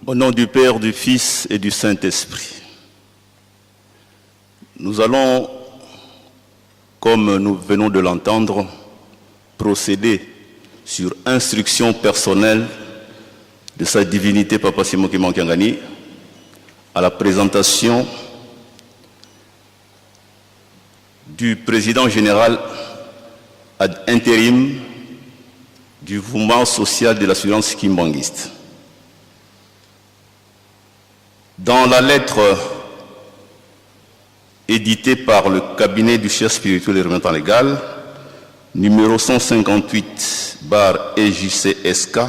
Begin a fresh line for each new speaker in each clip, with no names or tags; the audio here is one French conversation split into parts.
Au nom du Père, du Fils et du Saint-Esprit, nous allons, comme nous venons de l'entendre, procéder sur instruction personnelle de sa divinité Papa Simoki Mankiangani à la présentation du président général ad intérim du mouvement social de l'assurance kimbanguiste. Dans la lettre éditée par le cabinet du chef spirituel et représentant légal, numéro 158 /EJCSK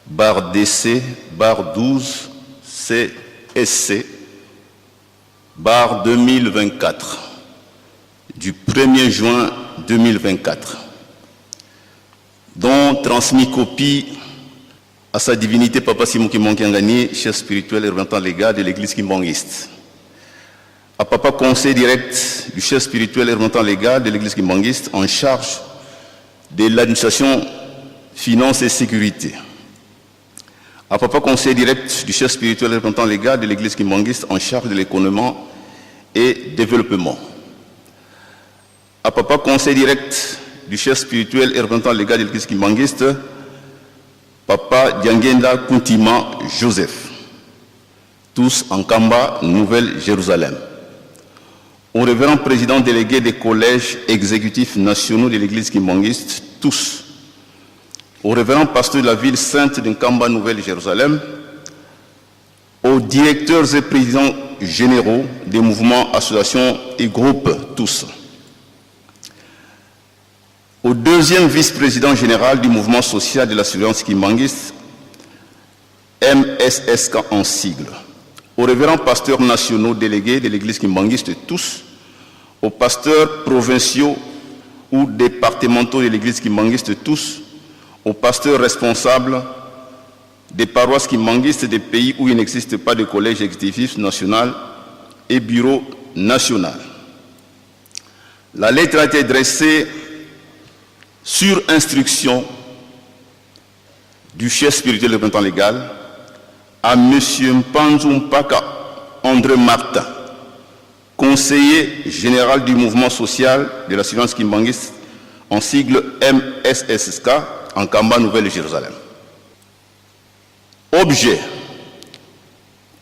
/DC /12 CSC /2024 du 1er juin 2024, dont transmis copie à sa divinité Papa Simoki Mankiangani, chef spirituel et représentant légal de l'église kimbanguiste, à Papa conseil direct du chef spirituel et représentant légal de l'église kimbanguiste en charge de l'administration, finance et sécurité, à Papa conseil direct du chef spirituel et représentant légal de l'église kimbanguiste en charge de l'économie et développement, à Papa conseil direct du chef spirituel et représentant légal de l'église kimbanguiste, Papa Diangenda Kuntima Joseph, tous en Kamba, Nouvelle-Jérusalem. Au révérend président délégué des collèges exécutifs nationaux de l'église kimbanguiste, tous. Au révérend pasteur de la ville sainte de Kamba, Nouvelle-Jérusalem. Aux directeurs et présidents généraux des mouvements, associations et groupes, tous. Au deuxième vice-président général du mouvement social de l'assurance kimbanguiste, MSSK en sigle, aux révérends pasteurs nationaux délégués de l'église kimbanguiste tous, aux pasteurs provinciaux ou départementaux de l'église kimbanguiste tous, aux pasteurs responsables des paroisses kimbanguistes des pays où il n'existe pas de collège exécutif national et bureau national. La lettre a été dressée sur instruction du chef spirituel et représentant légal à M. Mpanzu Mpaka André Martin, conseiller général du mouvement social de l'assurance kimbanguiste en sigle MSSK en Kamba, Nouvelle-Jérusalem. Objet,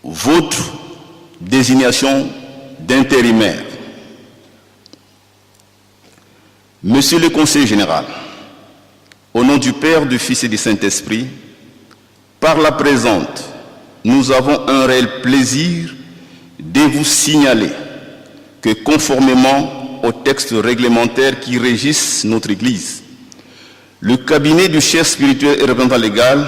votre désignation d'intérimaire. Monsieur le conseiller général, au nom du Père, du Fils et du Saint-Esprit, par la présente, nous avons un réel plaisir de vous signaler que conformément aux textes réglementaires qui régissent notre Église, le cabinet du chef spirituel et représentant légal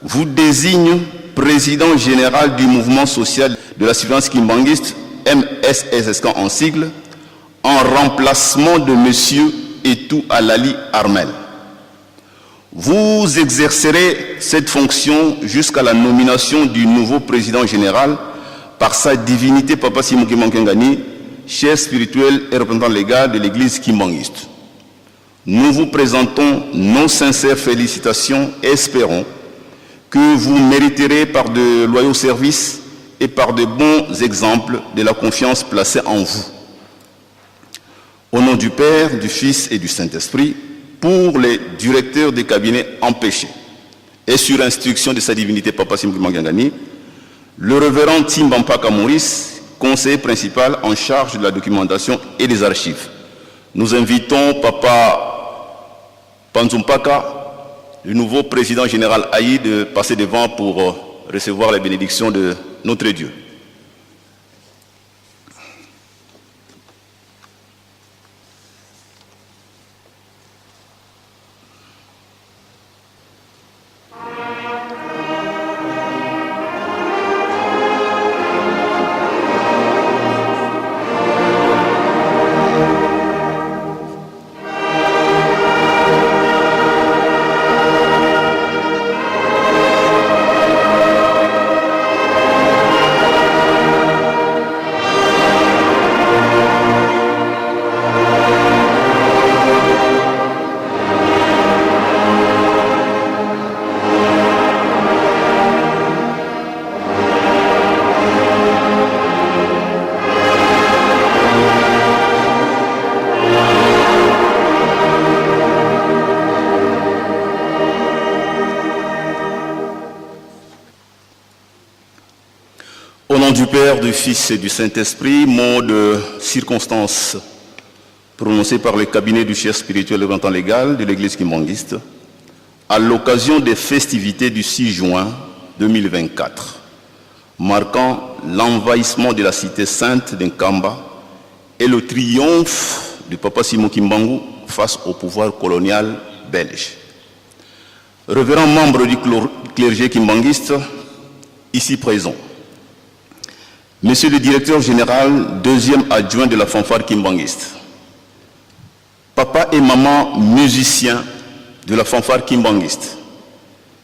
vous désigne président général du mouvement social de l'assurance kimbanguiste, MSSK en sigle, en remplacement de M. Etou Alali Armel. Vous exercerez cette fonction jusqu'à la nomination du nouveau président général par sa divinité Papa Simoki Mankiangani, chef spirituel et représentant légal de l'église kimbanguiste. Nous vous présentons nos sincères félicitations et espérons que vous mériterez par de loyaux services et par de bons exemples de la confiance placée en vous. Au nom du Père, du Fils et du Saint-Esprit, pour les directeurs des cabinets empêchés et sur instruction de sa divinité Papa Simoki Mankiangani, le révérend Timbampaka Maurice, conseiller principal en charge de la documentation et des archives. Nous invitons Papa Panzumpaka, le nouveau président général Haï, de passer devant pour recevoir la bénédiction de notre Dieu. du Père, du Fils et du Saint-Esprit, mot de circonstance prononcé par le cabinet du chef spirituel et représentant légal de l'Église kimbanguiste à l'occasion des festivités du 6 juin 2024, marquant l'envahissement de la cité sainte d'Nkamba et le triomphe du Papa Simon Kimbangu face au pouvoir colonial belge. Révérends membres du clergé kimbanguiste, ici présents, Monsieur le directeur général, deuxième adjoint de la fanfare kimbanguiste, papa et maman musiciens de la fanfare kimbanguiste,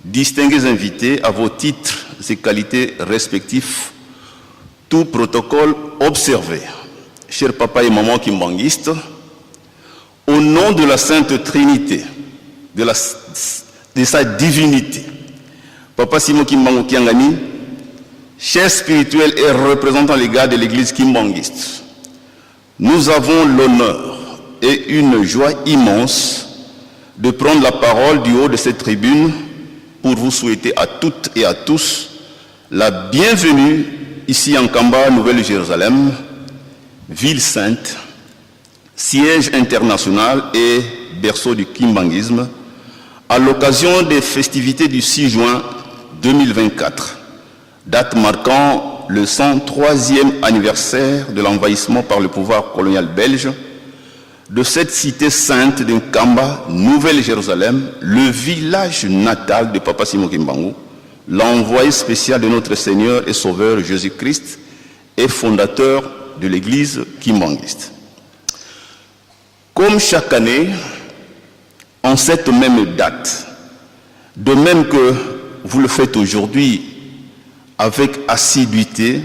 distingués invités à vos titres et qualités respectifs, tout protocole observé. Chers papa et maman kimbanguistes, au nom de la Sainte Trinité, de sa divinité, Papa Simon Kimbangu Kiangani, chef spirituel et représentant légal de l'église kimbanguiste, nous avons l'honneur et une joie immense de prendre la parole du haut de cette tribune pour vous souhaiter à toutes et à tous la bienvenue ici en Kamba, Nouvelle-Jérusalem, ville sainte, siège international et berceau du kimbanguisme, à l'occasion des festivités du 6 juin 2024, date marquant le 103e anniversaire de l'envahissement par le pouvoir colonial belge de cette cité sainte d'Nkamba, Nouvelle-Jérusalem, le village natal de Papa Simon Kimbangu, l'envoyé spécial de notre Seigneur et Sauveur Jésus-Christ et fondateur de l'église kimbanguiste. Comme chaque année, en cette même date, de même que vous le faites aujourd'hui avec assiduité,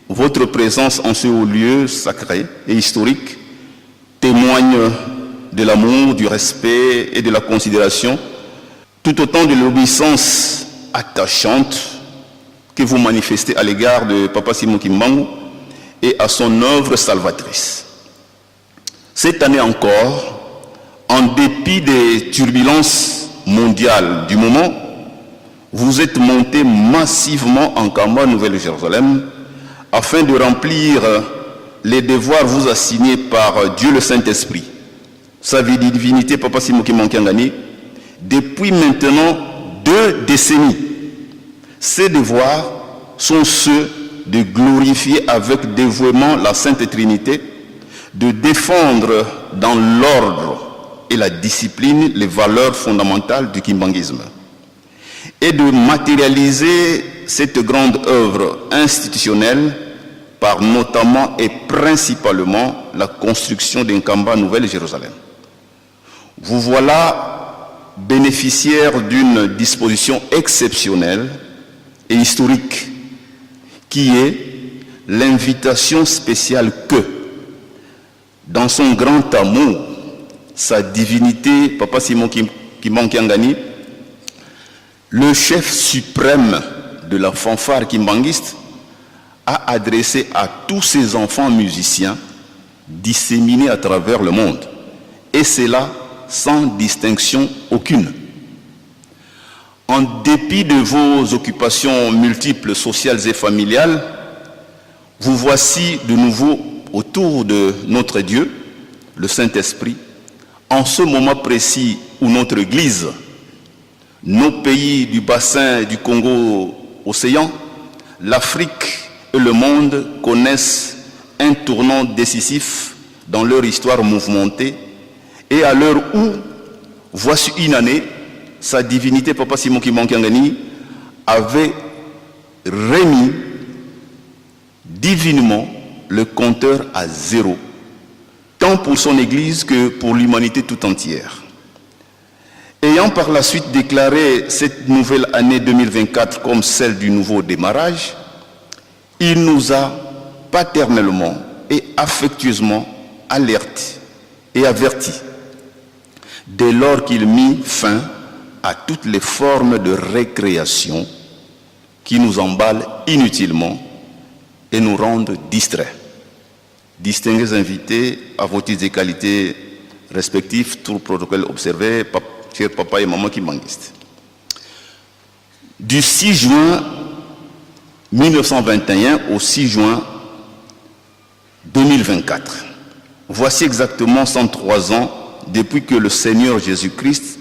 votre présence en ce haut lieu sacré et historique témoigne de l'amour, du respect et de la considération, tout autant de l'obéissance attachante que vous manifestez à l'égard de Papa Simon Kimbangu et à son œuvre salvatrice. Cette année encore, en dépit des turbulences mondiales du moment, vous êtes montés massivement en Kamba, Nouvelle-Jérusalem, afin de remplir les devoirs vous assignés par Dieu le Saint-Esprit, sa divinité, Papa Simon Kimbangu, depuis maintenant 2 décennies. Ces devoirs sont ceux de glorifier avec dévouement la Sainte Trinité, de défendre dans l'ordre et la discipline les valeurs fondamentales du kimbanguisme et de matérialiser cette grande œuvre institutionnelle par notamment et principalement la construction d'Nkamba Nouvelle-Jérusalem. Vous voilà bénéficiaire d'une disposition exceptionnelle et historique qui est l'invitation spéciale que, dans son grand amour, sa divinité, Papa Simon Kimbangu Kiangani, le chef suprême de la fanfare kimbanguiste, a adressé à tous ses enfants musiciens disséminés à travers le monde, et cela sans distinction aucune. En dépit de vos occupations multiples, sociales et familiales, vous voici de nouveau autour de notre Dieu, le Saint-Esprit, en ce moment précis où notre Église, nos pays du bassin du Congo-Océan, l'Afrique et le monde connaissent un tournant décisif dans leur histoire mouvementée, et à l'heure où, voici une année, sa divinité Papa Simon Kimbangu Kiangani avait remis divinement le compteur à 0, tant pour son Église que pour l'humanité tout entière. Ayant par la suite déclaré cette nouvelle année 2024 comme celle du nouveau démarrage, il nous a paternellement et affectueusement alertés et avertis dès lors qu'il mit fin à toutes les formes de récréation qui nous emballent inutilement et nous rendent distraits. Distingués invités à vos titres et qualités respectifs, tout protocole observé, chers papa et maman kimbanguistes. Du 6 juin 1921 au 6 juin 2024. Voici exactement 103 ans depuis que le Seigneur Jésus-Christ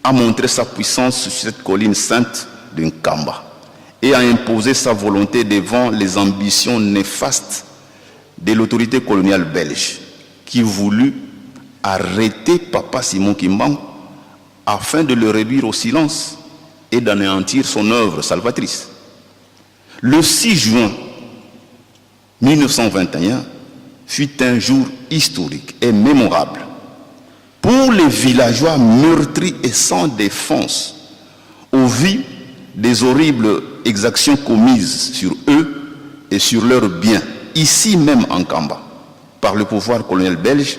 a montré sa puissance sur cette colline sainte de Nkamba et a imposé sa volonté devant les ambitions néfastes de l'autorité coloniale belge qui voulut arrêter Papa Simon Kimbangu afin de le réduire au silence et d'anéantir son œuvre salvatrice. Le 6 juin 1921 fut un jour historique et mémorable pour les villageois meurtris et sans défense au vu des horribles exactions commises sur eux et sur leurs biens, ici même en Kamba, par le pouvoir colonial belge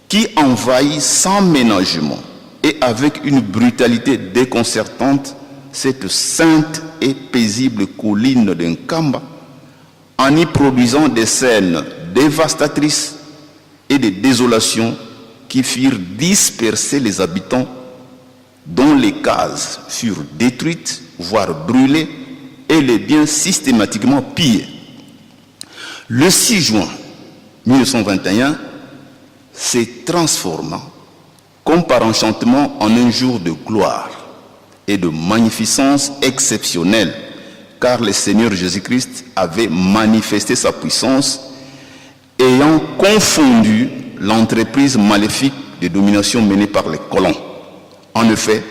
qui envahit sans ménagement et avec une brutalité déconcertante cette sainte et paisible colline de Nkamba en y produisant des scènes dévastatrices et de désolation qui firent disperser les habitants dont les cases furent détruites, voire brûlées, et les biens systématiquement pillés. Le 6 juin 1921 s'est transformé, comme par enchantement, en un jour de gloire et de magnificence exceptionnelle, car le Seigneur Jésus-Christ avait manifesté sa puissance, ayant confondu l'entreprise maléfique de domination menée par les colons. En effet,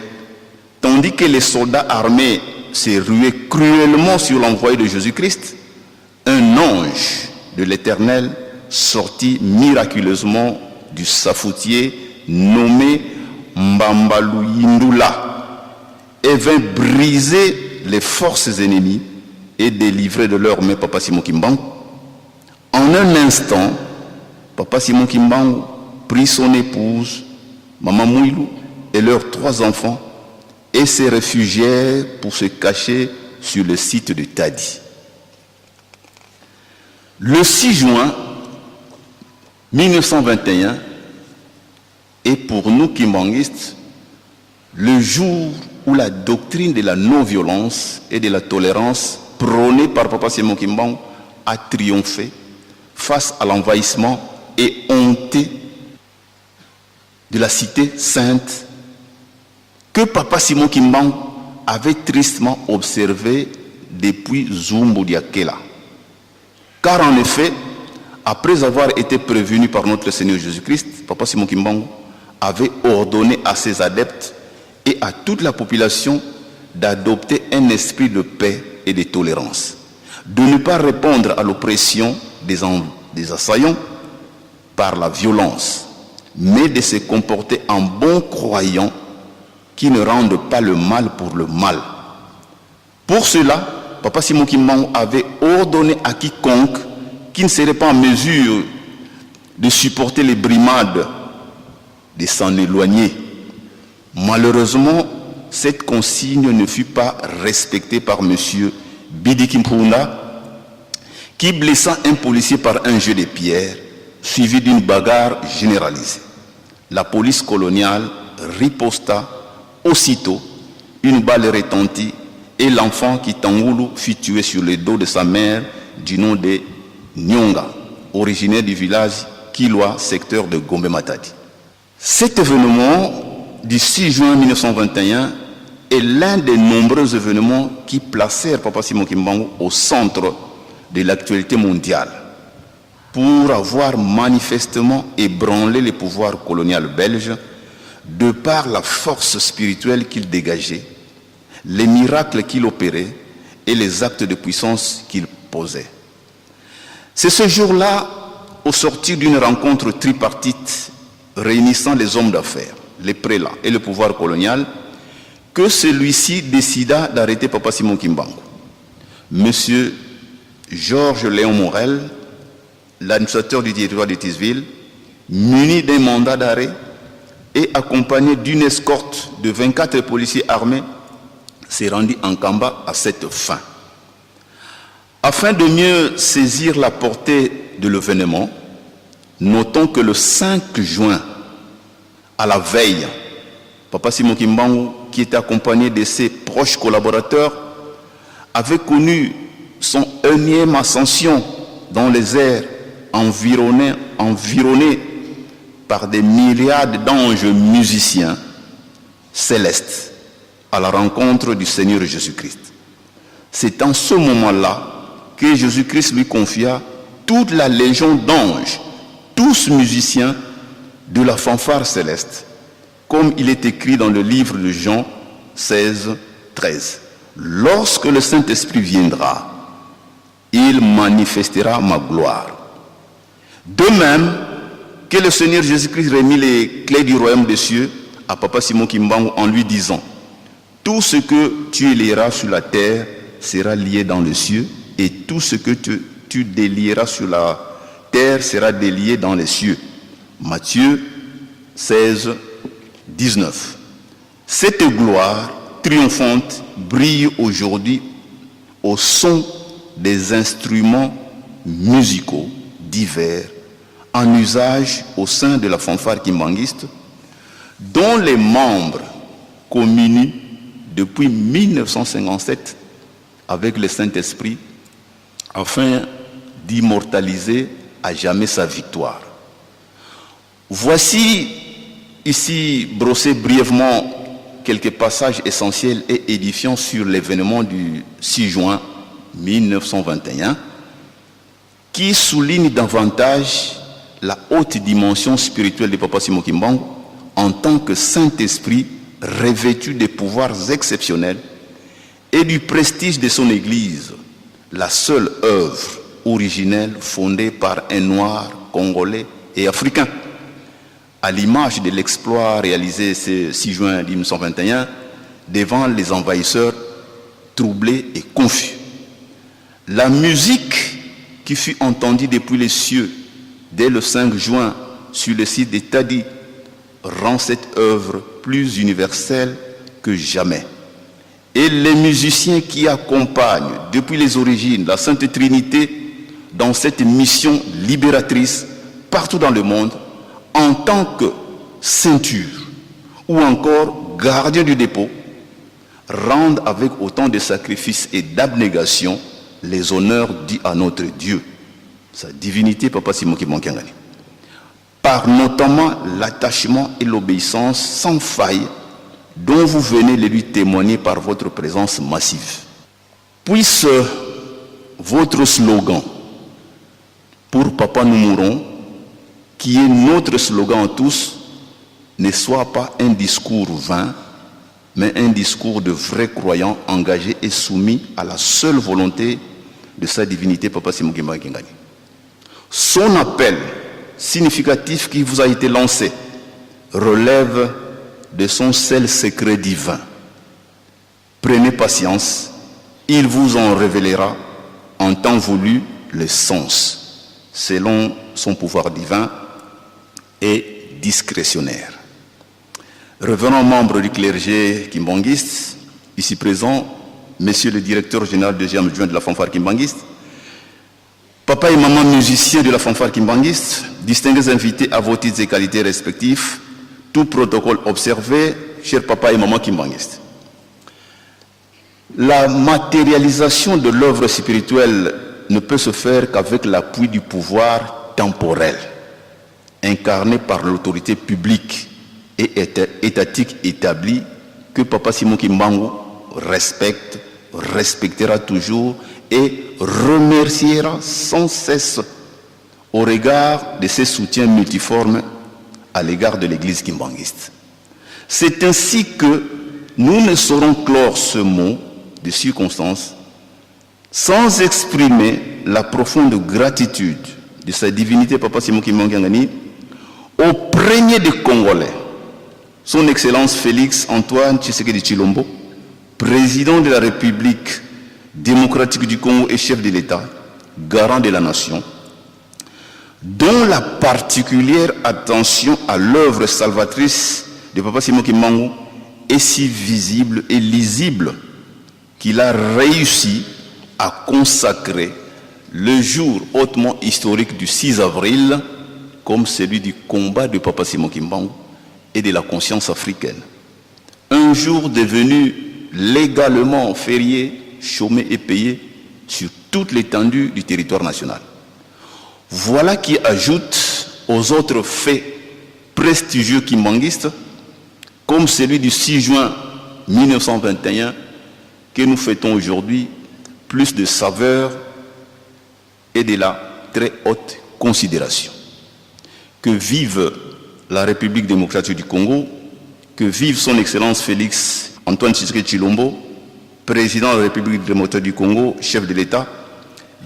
tandis que les soldats armés se ruaient cruellement sur l'envoyé de Jésus-Christ, un ange de l'Éternel sortit miraculeusement du safoutier nommé Mbambaluyindula et vint briser les forces ennemies et délivrer de leurs mains Papa Simon Kimbangu. En un instant, Papa Simon Kimbangu prit son épouse, Maman Mouilou, et leurs 3 enfants et se réfugièrent pour se cacher sur le site de Tadi. Le 6 juin 1921 est pour nous kimbanguistes le jour où la doctrine de la non-violence et de la tolérance prônée par Papa Simon Kimbangu a triomphé face à l'envahissement et honteux de la cité sainte que Papa Simon Kimbangu avait tristement observé depuis Zumbu Diakela. Car en effet, après avoir été prévenu par notre Seigneur Jésus-Christ, Papa Simon Kimbangu avait ordonné à ses adeptes et à toute la population d'adopter un esprit de paix et de tolérance, de ne pas répondre à l'oppression des assaillants par la violence, mais de se comporter en bons croyants qui ne rendent pas le mal pour le mal. Pour cela, Papa Simon Kimbangu avait ordonné à quiconque qui ne serait pas en mesure de supporter les brimades de s'en éloigner. Malheureusement, cette consigne ne fut pas respectée par M. Bidi Kimpunda, qui blessa un policier par un jet de pierre, suivi d'une bagarre généralisée. La police coloniale riposta aussitôt, une balle retentit et l'enfant Kitangoulou fut tué sur le dos de sa mère du nom de Nyonga, originaire du village Kilwa, secteur de Gombe Matadi. Cet événement du 6 juin 1921 est l'un des nombreux événements qui placèrent Papa Simon Kimbangu au centre de l'actualité mondiale pour avoir manifestement ébranlé le pouvoir colonial belge de par la force spirituelle qu'il dégageait, les miracles qu'il opérait et les actes de puissance qu'il posait. C'est ce jour-là, au sortir d'une rencontre tripartite réunissant les hommes d'affaires, les prélats et le pouvoir colonial, que celui-ci décida d'arrêter Papa Simon Kimbangu. Monsieur Georges Léon Morel, l'administrateur du territoire de Tisville, muni d'un mandat d'arrêt et accompagné d'une escorte de 24 policiers armés, s'est rendu en Kamba à cette fin. Afin de mieux saisir la portée de l'événement, notons que le 5 juin, à la veille, Papa Simon Kimbangu, qui était accompagné de ses proches collaborateurs, avait connu son énième ascension dans les airs, environné par des myriades d'anges musiciens célestes à la rencontre du Seigneur Jésus-Christ. C'est en ce moment-là que Jésus-Christ lui confia toute la légion d'anges, tous musiciens de la fanfare céleste, comme il est écrit dans le livre de Jean 16, 13. Lorsque le Saint-Esprit viendra, il manifestera ma gloire. De même que le Seigneur Jésus-Christ remit les clés du royaume des cieux à Papa Simon Kimbangu en lui disant: tout ce que tu lieras sur la terre sera lié dans les cieux, et tout ce que tu délieras sur la terre sera délié dans les cieux. Matthieu 16, 19. Cette gloire triomphante brille aujourd'hui au son des instruments musicaux divers en usage au sein de la fanfare kimbanguiste, dont les membres communient depuis 1957 avec le Saint-Esprit afin d'immortaliser à jamais sa victoire. Voici ici brossé brièvement quelques passages essentiels et édifiants sur l'événement du 6 juin 1921 qui souligne davantage la haute dimension spirituelle de Papa Simon Kimbangu en tant que Saint-Esprit revêtu des pouvoirs exceptionnels et du prestige de son Église, la seule œuvre originelle fondée par un noir congolais et africain, à l'image de l'exploit réalisé ce 6 juin 1921 devant les envahisseurs troublés et confus. La musique qui fut entendue depuis les cieux dès le 5 juin sur le site de Tadi rend cette œuvre plus universelle que jamais. Et les musiciens qui accompagnent depuis les origines la Sainte Trinité dans cette mission libératrice partout dans le monde en tant que ceinture ou encore gardien du dépôt rendent avec autant de sacrifices et d'abnégation les honneurs dits à notre Dieu, sa divinité Papa Simon Kimbangu, par notamment l'attachement et l'obéissance sans faille dont vous venez de lui témoigner par votre présence massive. Puisse votre slogan pour Papa nous mourons, qui est notre slogan à tous, ne soit pas un discours vain, mais un discours de vrais croyants engagés et soumis à la seule volonté de sa divinité Papa Simon Kimbangu. Son appel significatif qui vous a été lancé relève de son seul secret divin. Prenez patience, il vous en révélera en temps voulu le sens, selon son pouvoir divin et discrétionnaire. Revenons membres du clergé kimbanguiste, ici présent, Monsieur le directeur général deuxième adjoint de la fanfare kimbanguiste, papa et maman musiciens de la fanfare kimbanguiste, distingués invités à vos titres et qualités respectifs, tout protocole observé, chers papa et maman kimbanguistes. La matérialisation de l'œuvre spirituelle ne peut se faire qu'avec l'appui du pouvoir temporel, incarné par l'autorité publique et étatique établie que Papa Simon Kimbangu respecte, respectera toujours et remerciera sans cesse au regard de ses soutiens multiformes à l'égard de l'Église kimbanguiste. C'est ainsi que nous ne saurons clore ce mot de circonstance sans exprimer la profonde gratitude de sa divinité Papa Simon Kimbangu au premier des Congolais, son Excellence Félix Antoine Tshisekedi Tshilombo, président de la République démocratique du Congo et chef de l'État, garant de la nation, dont la particulière attention à l'œuvre salvatrice de Papa Simon Kimbangu est si visible et lisible qu'il a réussi à consacrer le jour hautement historique du 6 avril comme celui du combat de Papa Simon Kimbangu et de la conscience africaine. Un jour devenu légalement férié, chômé et payé sur toute l'étendue du territoire national. Voilà qui ajoute aux autres faits prestigieux kimbanguistes, comme celui du 6 juin 1921, que nous fêtons aujourd'hui, plus de saveur et de la très haute considération. Que vive la République démocratique du Congo, que vive son Excellence Félix Antoine Tshisekedi Tshilombo, président de la République démocratique du Congo, chef de l'État,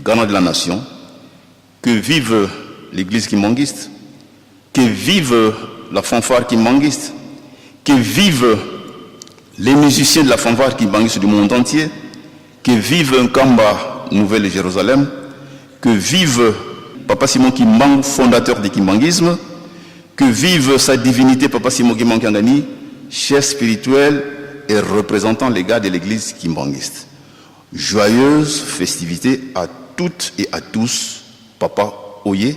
garant de la nation, que vive l'Église kimbanguiste, que vive la fanfare kimbanguiste, que vive les musiciens de la fanfare kimbanguiste du monde entier, que vive un Kamba Nouvelle-Jérusalem, que vive Papa Simon Kimbangu, fondateur du kimbanguisme, que vive sa divinité Papa Simon Kimbangu Kangani, chef spirituel et représentant légal de l'église kimbanguiste. Joyeuse festivité à toutes et à tous. Papa Oye,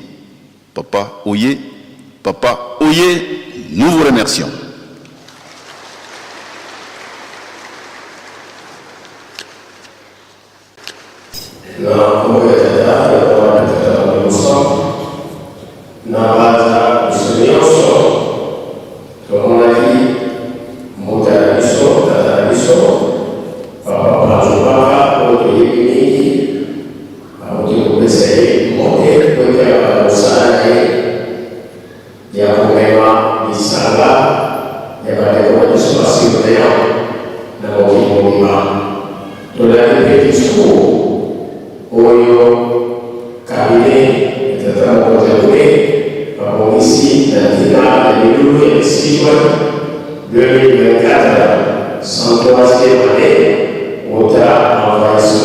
Papa Oye, Papa Oye, nous vous remercions.
Son troisième année, on a envoyé